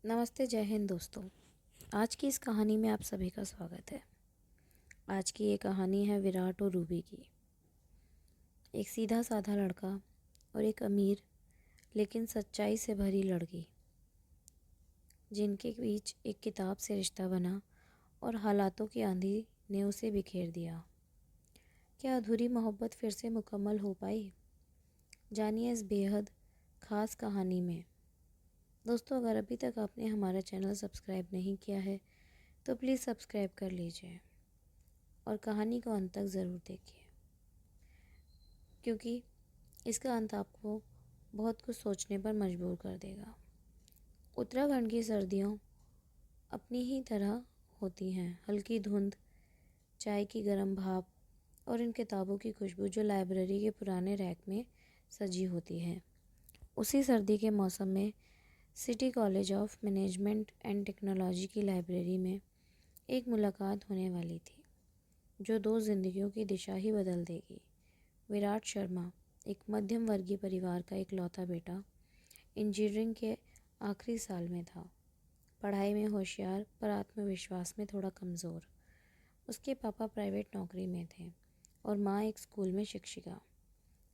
नमस्ते, जय हिंद दोस्तों। आज की इस कहानी में आप सभी का स्वागत है। आज की ये कहानी है विराट और रूबी की। एक सीधा साधा लड़का और एक अमीर लेकिन सच्चाई से भरी लड़की, जिनके बीच एक किताब से रिश्ता बना और हालातों की आंधी ने उसे बिखेर दिया। क्या अधूरी मोहब्बत फिर से मुकम्मल हो पाई? जानिए इस बेहद ख़ास कहानी में। दोस्तों, अगर अभी तक आपने हमारा चैनल सब्सक्राइब नहीं किया है तो प्लीज़ सब्सक्राइब कर लीजिए और कहानी को अंत तक ज़रूर देखिए, क्योंकि इसका अंत आपको बहुत कुछ सोचने पर मजबूर कर देगा। उत्तराखंड की सर्दियों अपनी ही तरह होती हैं। हल्की धुंध, चाय की गर्म भाप और इन किताबों की खुशबू जो लाइब्रेरी के पुराने रैक में सजी होती है। उसी सर्दी के मौसम में city college of management and technology की लाइब्रेरी में एक मुलाकात होने वाली थी जो दो जिंदगियों की दिशा ही बदल देगी। विराट शर्मा, एक मध्यम वर्गीय परिवार का इकलौता बेटा, इंजीनियरिंग के आखिरी साल में था। पढ़ाई में होशियार पर आत्मविश्वास में थोड़ा कमज़ोर। उसके पापा प्राइवेट नौकरी में थे और माँ एक स्कूल में शिक्षिका।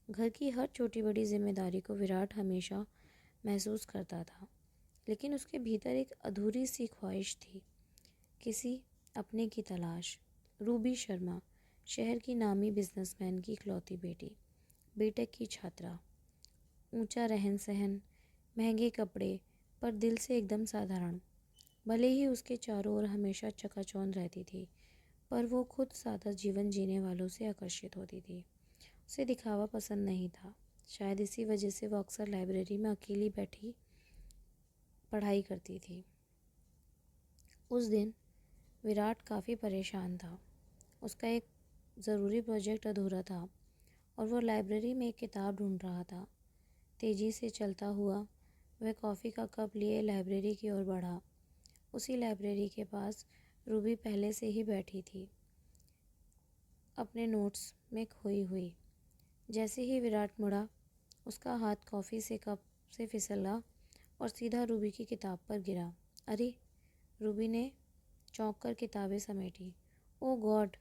घर की हर छोटी बड़ी जिम्मेदारी को विराट हमेशा महसूस करता था, लेकिन उसके भीतर एक अधूरी सी ख्वाहिश थी, किसी अपने की तलाश। रूबी शर्मा, शहर की नामी बिजनेसमैन की इकलौती बेटी, बीटेक की छात्रा, ऊंचा रहन सहन, महंगे कपड़े, पर दिल से एकदम साधारण। भले ही उसके चारों ओर हमेशा चकाचौंध रहती थी, पर वो खुद सादा जीवन जीने वालों से आकर्षित होती थी। उसे दिखावा पसंद नहीं था। शायद इसी वजह से वो अक्सर लाइब्रेरी में अकेली बैठी पढ़ाई करती थी। उस दिन विराट काफ़ी परेशान था। उसका एक ज़रूरी प्रोजेक्ट अधूरा था और वो लाइब्रेरी में एक किताब ढूंढ रहा था। तेज़ी से चलता हुआ वह कॉफ़ी का कप लिए लाइब्रेरी की ओर बढ़ा। उसी लाइब्रेरी के पास रूबी पहले से ही बैठी थी, अपने नोट्स में खोई हुई। जैसे ही विराट मुड़ा, उसका हाथ कॉफ़ी से कप से फिसला और सीधा रूबी की किताब पर गिरा। अरे! रूबी ने चौंक कर किताबें समेटी। ओह गॉड,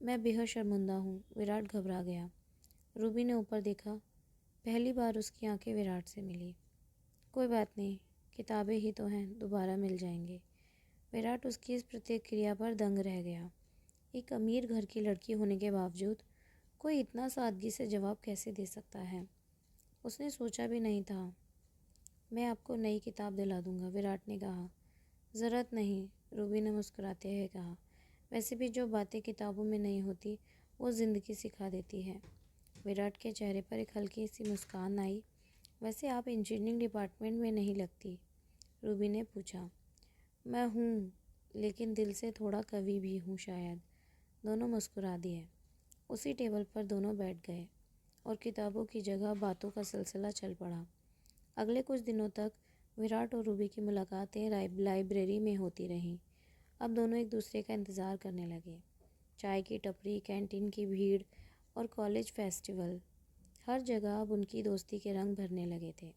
मैं बेहद शर्मिंदा हूँ। विराट घबरा गया। रूबी ने ऊपर देखा। पहली बार उसकी आंखें विराट से मिली। कोई बात नहीं, किताबें ही तो हैं, दोबारा मिल जाएंगे। विराट उसकी इस प्रतिक्रिया पर दंग रह गया। एक अमीर घर की लड़की होने के बावजूद कोई इतना सादगी से जवाब कैसे दे सकता है? उसने सोचा भी नहीं था। मैं आपको नई किताब दिला दूंगा, विराट ने कहा। ज़रूरत नहीं, रूबी ने मुस्कुराते हुए कहा। वैसे भी जो बातें किताबों में नहीं होती वो ज़िंदगी सिखा देती है। विराट के चेहरे पर एक हल्की सी मुस्कान आई। वैसे आप इंजीनियरिंग डिपार्टमेंट में नहीं लगती? रूबी ने पूछा। मैं हूँ, लेकिन दिल से थोड़ा कवि भी हूँ शायद। दोनों मुस्कुरा दिए। उसी टेबल पर दोनों बैठ गए और किताबों की जगह बातों का सिलसिला चल पड़ा। अगले कुछ दिनों तक विराट और रूबी की मुलाकातें लाइब्रेरी में होती रहीं। अब दोनों एक दूसरे का इंतज़ार करने लगे। चाय की टपरी, कैंटीन की भीड़ और कॉलेज फेस्टिवल, हर जगह अब उनकी दोस्ती के रंग भरने लगे थे।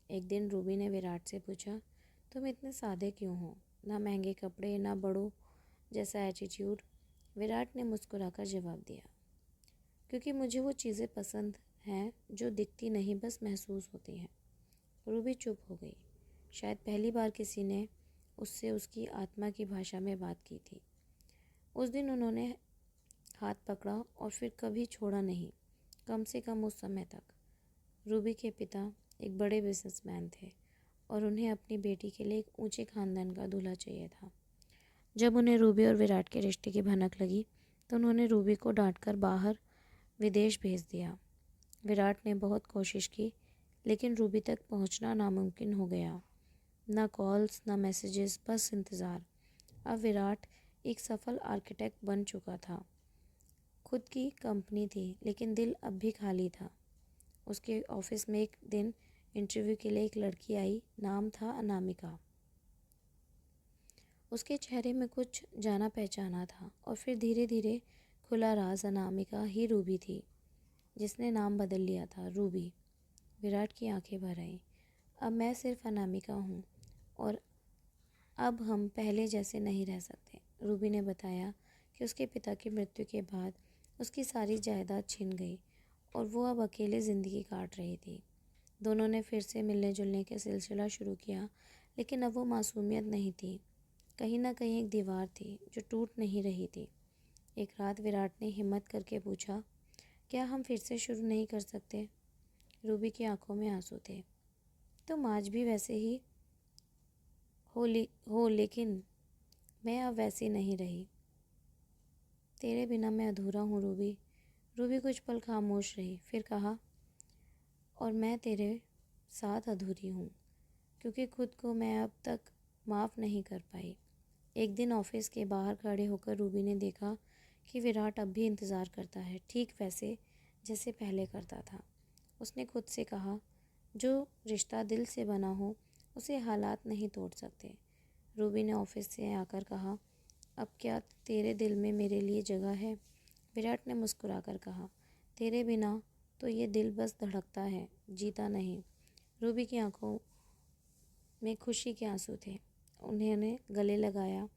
एक दिन रूबी ने विराट से पूछा, तुम इतने सादे क्यों हो? ना महंगे कपड़े, ना बड़ों जैसा एटीट्यूड। विराट ने मुस्कुराकर जवाब दिया, क्योंकि मुझे वो चीज़ें पसंद हैं जो दिखती नहीं, बस महसूस होती हैं। रूबी चुप हो गई। शायद पहली बार किसी ने उससे उसकी आत्मा की भाषा में बात की थी। उस दिन उन्होंने हाथ पकड़ा और फिर कभी छोड़ा नहीं, कम से कम उस समय तक। रूबी के पिता एक बड़े बिजनेसमैन थे और उन्हें अपनी बेटी के लिए एक ऊंचे खानदान का दूल्हा चाहिए था। जब उन्हें रूबी और विराट के रिश्ते की भनक लगी तो उन्होंने रूबी को डांटकर बाहर विदेश भेज दिया। विराट ने बहुत कोशिश की, लेकिन रूबी तक पहुंचना नामुमकिन हो गया। ना कॉल्स, ना मैसेजेस, बस इंतज़ार। अब विराट एक सफल आर्किटेक्ट बन चुका था। खुद की कंपनी थी, लेकिन दिल अब भी खाली था। उसके ऑफिस में एक दिन इंटरव्यू के लिए एक लड़की आई। नाम था अनामिका। उसके चेहरे में कुछ जाना पहचाना था और फिर धीरे धीरे खुला राज, अनामिका ही रूबी थी, जिसने नाम बदल लिया था, रूबी। विराट की आंखें भर आईं। अब मैं सिर्फ अनामिका हूँ और अब हम पहले जैसे नहीं रह सकते। रूबी ने बताया कि उसके पिता की मृत्यु के बाद उसकी सारी जायदाद छिन गई और वो अब अकेले ज़िंदगी काट रही थी। दोनों ने फिर से मिलने जुलने का सिलसिला शुरू किया, लेकिन अब वो मासूमियत नहीं थी। कहीं ना कहीं एक दीवार थी जो टूट नहीं रही थी। एक रात विराट ने हिम्मत करके पूछा, क्या हम फिर से शुरू नहीं कर सकते? रूबी की आंखों में आंसू थे। तुम आज भी वैसे ही हो, लेकिन मैं अब वैसी नहीं रही। तेरे बिना मैं अधूरा हूँ रूबी। रूबी कुछ पल खामोश रही, फिर कहा, और मैं तेरे साथ अधूरी हूँ, क्योंकि खुद को मैं अब तक माफ़ नहीं कर पाई। एक दिन ऑफिस के बाहर खड़े होकर रूबी ने देखा कि विराट अब भी इंतज़ार करता है, ठीक वैसे जैसे पहले करता था। उसने खुद से कहा, जो रिश्ता दिल से बना हो उसे हालात नहीं तोड़ सकते। रूबी ने ऑफिस से आकर कहा, अब क्या तेरे दिल में मेरे लिए जगह है? विराट ने मुस्कुराकर कहा, तेरे बिना तो ये दिल बस धड़कता है, जीता नहीं। रूबी की आंखों में खुशी के आंसू थे। उन्होंने गले लगाया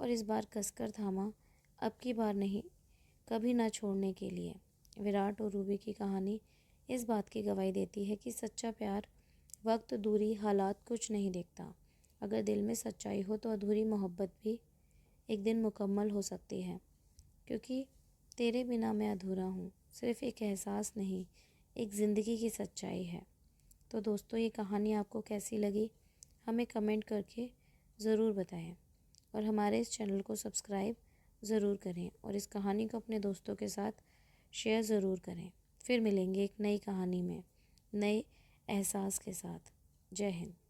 और इस बार कसकर थामा, अब की बार नहीं, कभी ना छोड़ने के लिए। विराट और रूबी की कहानी इस बात की गवाही देती है कि सच्चा प्यार वक्त, दूरी, हालात कुछ नहीं देखता। अगर दिल में सच्चाई हो तो अधूरी मोहब्बत भी एक दिन मुकम्मल हो सकती है। क्योंकि तेरे बिना मैं अधूरा हूँ सिर्फ एक एहसास नहीं, एक ज़िंदगी की सच्चाई है। तो दोस्तों, ये कहानी आपको कैसी लगी हमें कमेंट करके ज़रूर बताएं और हमारे इस चैनल को सब्सक्राइब ज़रूर करें और इस कहानी को अपने दोस्तों के साथ शेयर ज़रूर करें। फिर मिलेंगे एक नई कहानी में नए एहसास के साथ। जय हिंद।